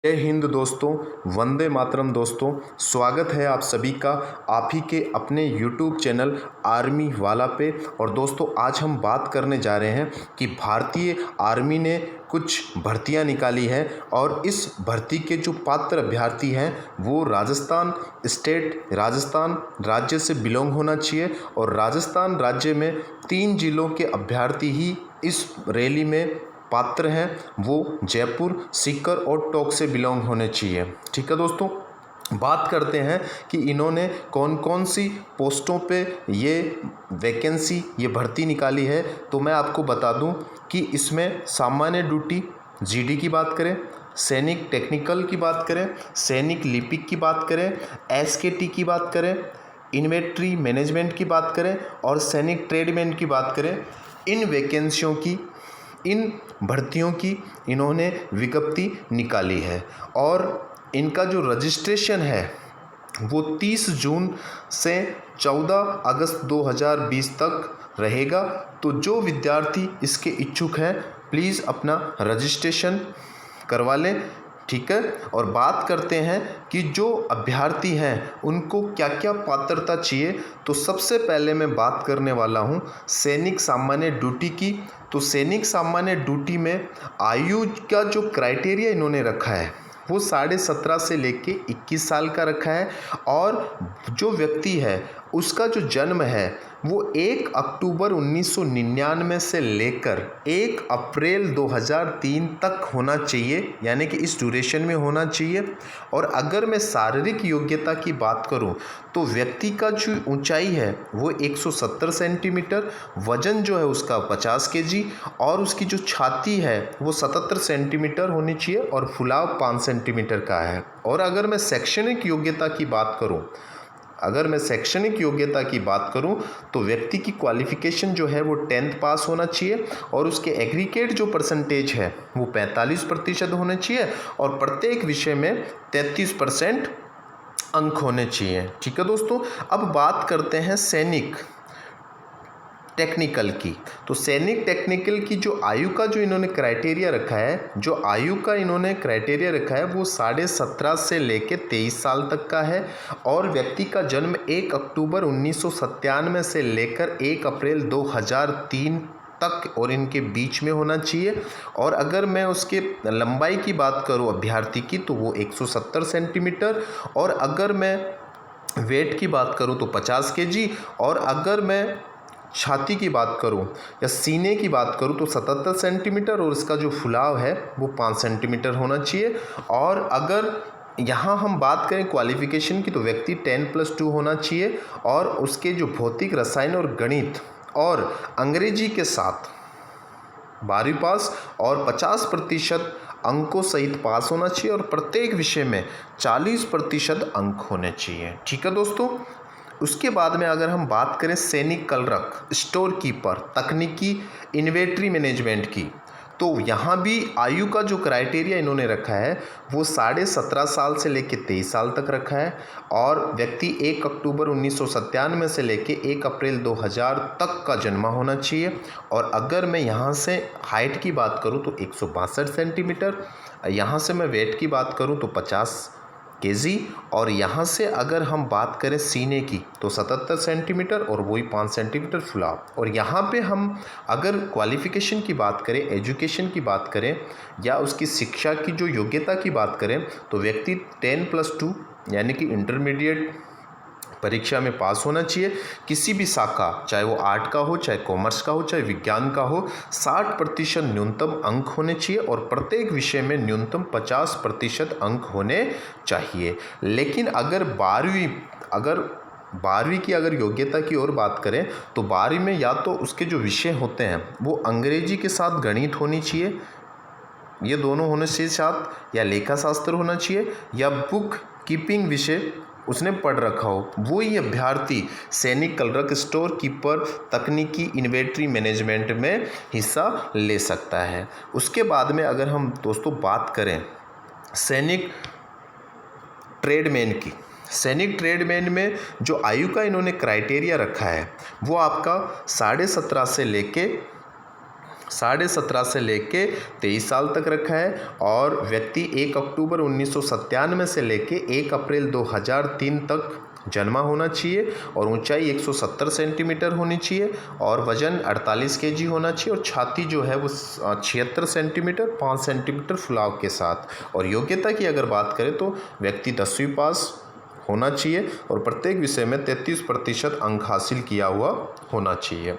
जय हिंद दोस्तों, वंदे मातरम दोस्तों। स्वागत है आप सभी का आप ही के अपने YouTube चैनल आर्मी वाला पे। और दोस्तों आज हम बात करने जा रहे हैं कि भारतीय आर्मी ने कुछ भर्तियां निकाली हैं और इस भर्ती के जो पात्र अभ्यर्थी हैं वो राजस्थान राज्य से बिलोंग होना चाहिए। और राजस्थान राज्य में 3 जिलों के अभ्यर्थी ही इस रैली में पात्र हैं, वो जयपुर, सीकर और टोंक से बिलोंग होने चाहिए। ठीक है दोस्तों, बात करते हैं कि इन्होंने कौन कौन सी पोस्टों पे ये भर्ती निकाली है। तो मैं आपको बता दूं कि इसमें सामान्य ड्यूटी जीडी की बात करें, सैनिक टेक्निकल की बात करें, सैनिक लिपिक की बात करें, एसकेटी की बात करें, इन्वेंट्री मैनेजमेंट की बात करें और सैनिक ट्रेडमैन की बात करें, इन भर्तियों की इन्होंने विज्ञप्ति निकाली है। और इनका जो रजिस्ट्रेशन है वो 30 जून से 14 अगस्त 2020 तक रहेगा। तो जो विद्यार्थी इसके इच्छुक हैं प्लीज़ अपना रजिस्ट्रेशन करवा लें। ठीक है, और बात करते हैं कि जो अभ्यर्थी हैं उनको क्या क्या पात्रता चाहिए। तो सबसे पहले मैं बात करने वाला हूं सैनिक सामान्य ड्यूटी की। तो सैनिक सामान्य ड्यूटी में आयु का जो क्राइटेरिया इन्होंने रखा है वो 17.5 से लेके 21 साल का रखा है। और जो व्यक्ति है उसका जो जन्म है वो 1 अक्टूबर 1999 से लेकर 1 अप्रैल 2003 तक होना चाहिए, यानी कि इस ड्यूरेशन में होना चाहिए। और अगर मैं शारीरिक योग्यता की बात करूं तो व्यक्ति का जो ऊंचाई है वो 170 सेंटीमीटर, वजन जो है उसका 50 केजी और उसकी जो छाती है वो 77 सेंटीमीटर होनी चाहिए और फुलाव 5 सेंटीमीटर का है। और अगर मैं शैक्षणिक योग्यता की बात करूं तो व्यक्ति की क्वालिफिकेशन जो है वो 10th पास होना चाहिए और उसके एग्रीगेट जो परसेंटेज है वो 45% होने चाहिए और प्रत्येक विषय में 33% अंक होने चाहिए। ठीक है दोस्तों, अब बात करते हैं सैनिक टेक्निकल की। तो सैनिक टेक्निकल की जो आयु का जो इन्होंने क्राइटेरिया रखा है वो 17.5 से लेकर 23 साल तक का है। और व्यक्ति का जन्म 1 अक्टूबर 1997 से लेकर 1 अप्रैल 2003 तक और इनके बीच में होना चाहिए। और अगर मैं उसके लंबाई की बात करूं अभ्यर्थी की तो वो 170 सेंटीमीटर। और अगर मैं वेट की बात करूं तो 50 केजी। और अगर मैं छाती की बात करूं या सीने की बात करूं तो 77 सेंटीमीटर और इसका जो फुलाव है वो 5 सेंटीमीटर होना चाहिए। और अगर यहाँ हम बात करें क्वालिफिकेशन की तो व्यक्ति 10+2 होना चाहिए और उसके जो भौतिक, रसायन और गणित और अंग्रेजी के साथ 12वीं पास और 50% अंकों सहित पास होना चाहिए और प्रत्येक विषय में 40% अंक होने चाहिए। ठीक है दोस्तों, उसके बाद में अगर हम बात करें सैनिक कलरक, स्टोर कीपर, तकनीकी इन्वेंट्री मैनेजमेंट की, तो यहाँ भी आयु का जो क्राइटेरिया इन्होंने रखा है वो 17.5 साल से लेकर 23 साल तक रखा है। और व्यक्ति 1 अक्टूबर 1997 से लेकर 1 अप्रैल 2000 तक का जन्मा होना चाहिए। और अगर मैं यहाँ से हाइट की बात करूँ तो 162 सेंटीमीटर, यहाँ से मैं वेट की बात करूँ तो 50 केजी। और यहाँ से अगर हम बात करें सीने की तो 77 सेंटीमीटर और वही 5 सेंटीमीटर फुलाव। और यहाँ पे हम अगर क्वालिफिकेशन की बात करें, एजुकेशन की बात करें या उसकी शिक्षा की जो योग्यता की बात करें तो व्यक्ति 10+2 यानी कि इंटरमीडिएट परीक्षा में पास होना चाहिए। किसी भी शाखा, चाहे वो आर्ट का हो, चाहे कॉमर्स का हो, चाहे विज्ञान का हो, 60% न्यूनतम अंक होने चाहिए और प्रत्येक विषय में न्यूनतम 50% अंक होने चाहिए। लेकिन अगर 12वीं की अगर योग्यता की और बात करें तो 12वीं में या तो उसके जो विषय होते हैं वो अंग्रेजी के साथ गणित होनी चाहिए, ये दोनों होने से साथ, या लेखा शास्त्र होना चाहिए या बुक कीपिंग विषय उसने पढ़ रखा हो। वो ही अभ्यर्थी सैनिक कलरक, स्टोर कीपर, तकनीकी इन्वेंट्री मैनेजमेंट में हिस्सा ले सकता है। उसके बाद में अगर हम दोस्तों बात करें सैनिक ट्रेडमैन में जो आयु का इन्होंने क्राइटेरिया रखा है वो आपका 17.5 से लेके 17.5 से लेके 23 साल तक रखा है। और व्यक्ति 1 अक्टूबर 1997 से लेके 1 अप्रैल 2003 तक जन्मा होना चाहिए और ऊंचाई 170 सेंटीमीटर होनी चाहिए और वजन 48 केजी होना चाहिए और छाती जो है वो 76 सेंटीमीटर 5 सेंटीमीटर फुलाव के साथ। और योग्यता की अगर बात करें तो व्यक्ति 10वीं पास होना चाहिए और प्रत्येक विषय में 33% अंक हासिल किया हुआ होना चाहिए।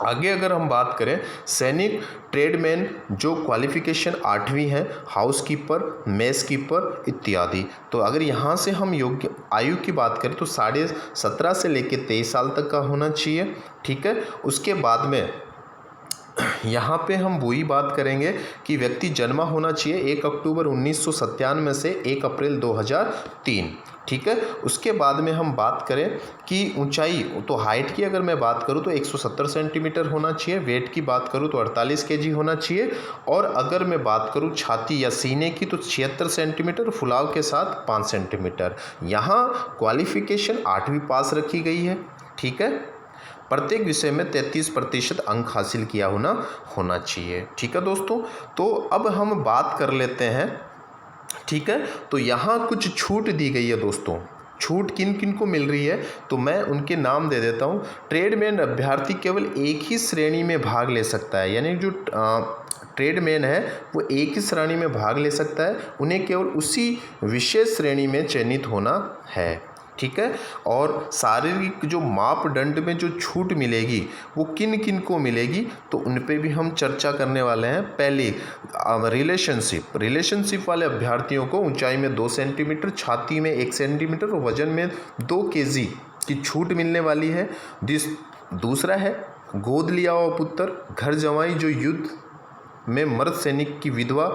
आगे अगर हम बात करें सैनिक ट्रेडमैन जो क्वालिफिकेशन 8वीं है, हाउसकीपर, मेस कीपर इत्यादि। तो अगर यहाँ से हम योग्य आयु की बात करें तो 17.5 से लेकर 23 साल तक का होना चाहिए। ठीक है, उसके बाद में यहाँ पे हम वही बात करेंगे कि व्यक्ति जन्मा होना चाहिए 1 अक्टूबर 1997 से 1 अप्रैल 2003। ठीक है, उसके बाद में हम बात करें कि ऊंचाई, तो हाइट की अगर मैं बात करूं तो 170 सेंटीमीटर होना चाहिए, वेट की बात करूं तो 48 केजी होना चाहिए और अगर मैं बात करूं छाती या सीने की तो 76 सेंटीमीटर, फुलाव के साथ 5 सेंटीमीटर। यहाँ क्वालिफिकेशन 8वीं पास रखी गई है। ठीक है, प्रत्येक विषय में 33% अंक हासिल किया होना चाहिए। ठीक है दोस्तों, तो अब हम बात कर लेते हैं। ठीक है, तो यहाँ कुछ छूट दी गई है दोस्तों। छूट किन किन को मिल रही है तो मैं उनके नाम दे देता हूँ। ट्रेडमैन अभ्यर्थी केवल एक ही श्रेणी में भाग ले सकता है, यानी जो ट्रेडमैन है वो एक ही श्रेणी में भाग ले सकता है, उन्हें केवल उसी विशेष श्रेणी में चयनित होना है। ठीक है, और शारीरिक जो मापदंड में जो छूट मिलेगी वो किन किन को मिलेगी तो उन पे भी हम चर्चा करने वाले हैं। पहली रिलेशनशिप वाले अभ्यर्थियों को ऊंचाई में 2 सेंटीमीटर, छाती में 1 सेंटीमीटर और वजन में 2 केजी की छूट मिलने वाली है। दूसरा है गोद लिया हुआ पुत्र, घर जवाई जो युद्ध में मर्द सैनिक की विधवा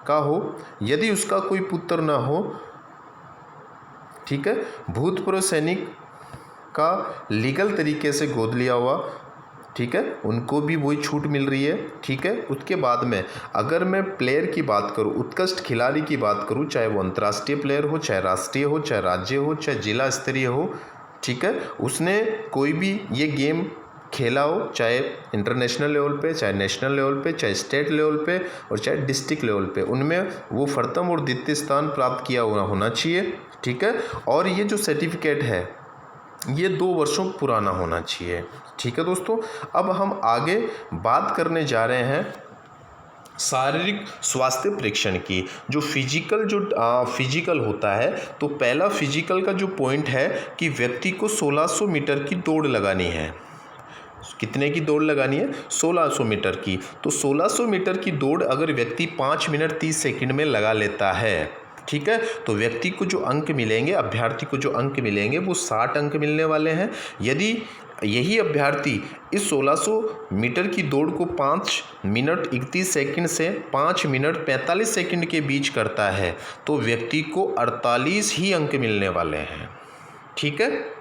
का हो, यदि उसका कोई पुत्र न हो। ठीक है, भूतपूर्व सैनिक का लीगल तरीके से गोद लिया हुआ, ठीक है, उनको भी वही छूट मिल रही है। ठीक है, उसके बाद में अगर मैं प्लेयर की बात करूं, उत्कृष्ट खिलाड़ी की बात करूं, चाहे वो अंतर्राष्ट्रीय प्लेयर हो, चाहे राष्ट्रीय हो, चाहे राज्य हो, चाहे जिला स्तरीय हो, ठीक है, उसने कोई भी ये गेम खेला हो, चाहे इंटरनेशनल लेवल पे, चाहे नेशनल लेवल पे, चाहे स्टेट लेवल पे और चाहे डिस्ट्रिक्ट लेवल पे, उनमें वो प्रथम और द्वितीय स्थान प्राप्त किया हुआ होना चाहिए। ठीक है, और ये जो सर्टिफिकेट है ये 2 वर्षों पुराना होना चाहिए। ठीक है दोस्तों, अब हम आगे बात करने जा रहे हैं शारीरिक स्वास्थ्य परीक्षण की। जो फिजिकल होता है तो पहला फिजिकल का जो पॉइंट है कि व्यक्ति को 1600 मीटर की दौड़ लगानी है। कितने की दौड़ लगानी है? 1600 मीटर की। तो 1600 मीटर की दौड़ अगर व्यक्ति 5 मिनट 30 सेकंड में लगा लेता है, ठीक है, तो व्यक्ति को जो अंक मिलेंगे, अभ्यर्थी को जो अंक मिलेंगे वो 60 अंक मिलने वाले हैं। यदि यही अभ्यर्थी इस 1600 मीटर की दौड़ को 5 मिनट 31 सेकंड से 5 मिनट 45 सेकंड के बीच करता है तो व्यक्ति को 48 ही अंक मिलने वाले हैं। ठीक है,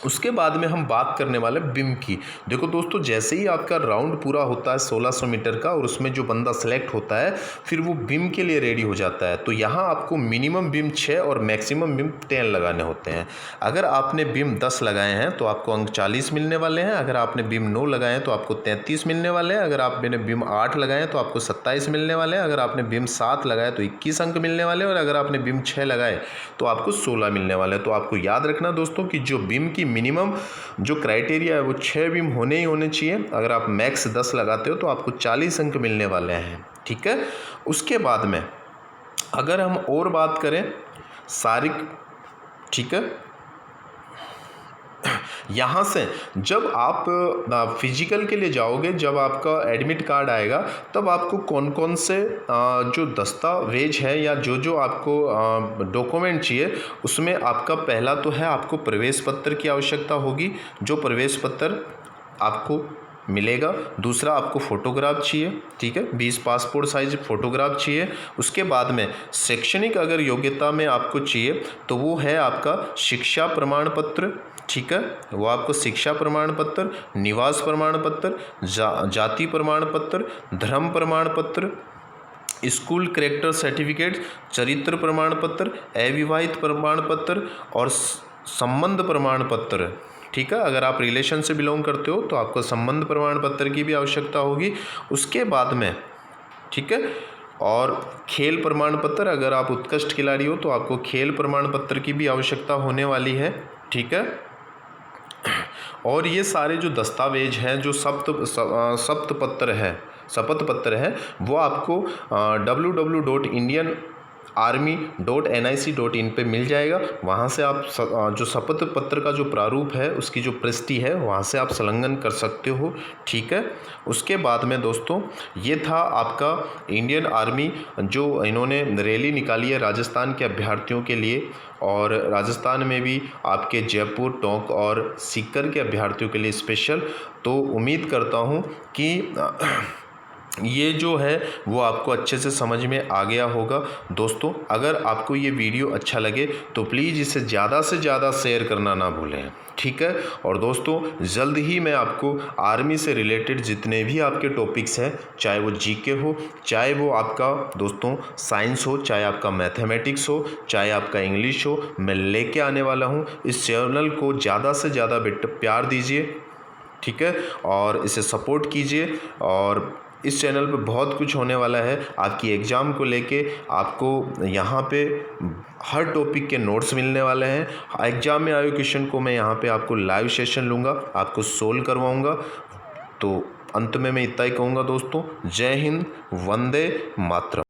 उसके बाद में हम बात करने वाले बिम की। देखो दोस्तों, जैसे ही आपका राउंड पूरा होता है 1600 मीटर का और उसमें जो बंदा सेलेक्ट होता है फिर वो बिम के लिए रेडी हो जाता है। तो यहाँ आपको मिनिमम बिम 6 और मैक्सिमम बिम 10 लगाने होते हैं। अगर आपने बिम 10 लगाए हैं तो आपको अंक 40 मिलने वाले हैं। अगर आपने बिम 9 लगाए हैं तो आपको 33 मिलने वाले हैं। अगर आपने बिम 8 लगाए हैं तो आपको 27 मिलने वाले हैं। अगर आपने बिम 7 लगाए तो 21 अंक मिलने वाले हैं और अगर आपने बिम 6 लगाए तो आपको 16 मिलने वाले हैं। तो आपको याद रखना दोस्तों कि जो बिम की मिनिमम जो क्राइटेरिया है वो 6 बिम होने ही होने चाहिए। अगर आप मैक्स 10 लगाते हो तो आपको 40 अंक मिलने वाले हैं। ठीक है, उसके बाद में अगर हम और बात करें शारीरिक, ठीक है, यहाँ से जब आप फिजिकल के लिए जाओगे, जब आपका एडमिट कार्ड आएगा तब आपको कौन कौन से जो दस्तावेज है या जो आपको डॉक्यूमेंट चाहिए उसमें आपका पहला तो है आपको प्रवेश पत्र की आवश्यकता होगी, जो प्रवेश पत्र आपको मिलेगा। दूसरा आपको फ़ोटोग्राफ चाहिए, ठीक है, 20 पासपोर्ट साइज फ़ोटोग्राफ चाहिए। उसके बाद में शैक्षणिक अगर योग्यता में आपको चाहिए तो वो है आपका शिक्षा प्रमाण पत्र, ठीक है, वो आपको शिक्षा प्रमाण पत्र, निवास प्रमाण पत्र, जाति प्रमाण पत्र, धर्म प्रमाण पत्र, स्कूल कैरेक्टर सर्टिफिकेट, चरित्र प्रमाण पत्र, अविवाहित प्रमाण पत्र और संबंध प्रमाण पत्र, ठीक है। अगर आप रिलेशन से बिलोंग करते हो तो आपको संबंध प्रमाण पत्र की भी आवश्यकता होगी उसके बाद में, ठीक है। और खेल प्रमाण पत्र, अगर आप उत्कृष्ट खिलाड़ी हो तो आपको खेल प्रमाण पत्र की भी आवश्यकता होने वाली है, ठीक है। और ये सारे जो दस्तावेज हैं, जो शपथ पत्र है, वो आपको www.indianarmy.nic.in पे मिल जाएगा। वहाँ से आप जो शपथ पत्र का जो प्रारूप है उसकी जो प्रविष्टि है वहाँ से आप संलग्न कर सकते हो, ठीक है। उसके बाद में दोस्तों ये था आपका इंडियन आर्मी, जो इन्होंने रैली निकाली है राजस्थान के अभ्यर्थियों के लिए, और राजस्थान में भी आपके जयपुर, टोंक और सीकर के अभ्यर्थियों के लिए स्पेशल। तो उम्मीद करता हूँ कि ये जो है वो आपको अच्छे से समझ में आ गया होगा। दोस्तों अगर आपको ये वीडियो अच्छा लगे तो प्लीज़ इसे ज़्यादा से ज़्यादा शेयर करना ना भूलें, ठीक है। और दोस्तों जल्द ही मैं आपको आर्मी से रिलेटेड जितने भी आपके टॉपिक्स हैं, चाहे वो जीके हो, चाहे वो आपका दोस्तों साइंस हो, चाहे आपका मैथमेटिक्स हो, चाहे आपका इंग्लिश हो, मैं लेके आने वाला हूँ। इस चैनल को ज़्यादा से ज़्यादा प्यार दीजिए, ठीक है, और इसे सपोर्ट कीजिए। और इस चैनल पे बहुत कुछ होने वाला है आपकी एग्ज़ाम को लेके। आपको यहाँ पे हर टॉपिक के नोट्स मिलने वाले हैं। एग्ज़ाम में आए क्वेश्चन को मैं यहाँ पे आपको लाइव सेशन लूँगा, आपको सोल्व करवाऊँगा। तो अंत में मैं इतना ही कहूँगा दोस्तों, जय हिंद, वंदे मातरम।